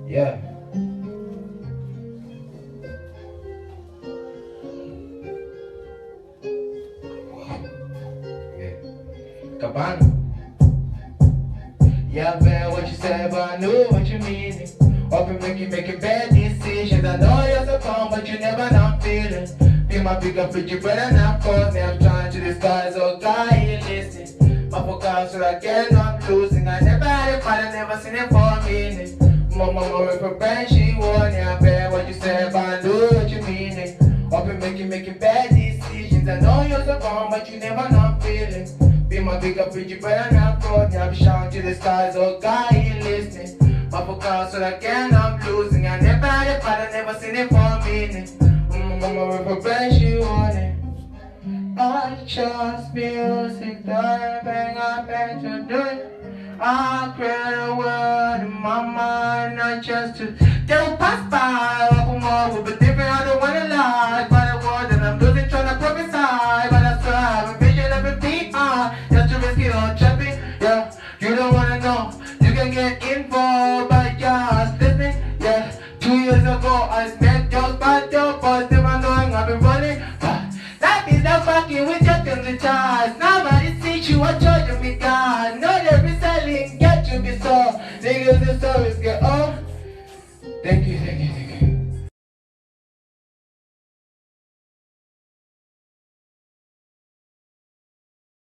Yeah. Cabana. Yeah, man, what you said, but I knew what you mean. Hope you making bad decisions. I know you're so calm, but you never know I'm feeling. Be my bigger pretty brother, now cause me. I'm trying to disguise, oh God, you listening. My focus so I get no, I'm losing. I never had a fight, I never seen it for a minute. Mama, for brand, she warned ya, bad what you said, but I knew what you mean. Hope you making bad decisions. I know you're so calm, but you never know I'm feeling. Be my bigger pretty brother, now cause me. I'm shouting to the skies, oh God, you listening. My focus so I get I'm losing. I never had a fight, I never seen it for a minute. Mama, for brand, she warned it. I trust music, the thing I bet to do. I create a world in my mind, not just to they'll pass by. Walk more will be different, I don't wanna lie. But I was and I'm losing, trying to prophesy. But I swear I have a vision of a PR. Just to risk it all, trapping, yeah. You don't wanna know, you can get info by just listening, yeah. 2 years ago I spent just by your positive and knowing I've been running. Life is not fucking with your things charge. Nobody teach you what charge me God. No, they be selling, get you be so. Niggas the stories get old.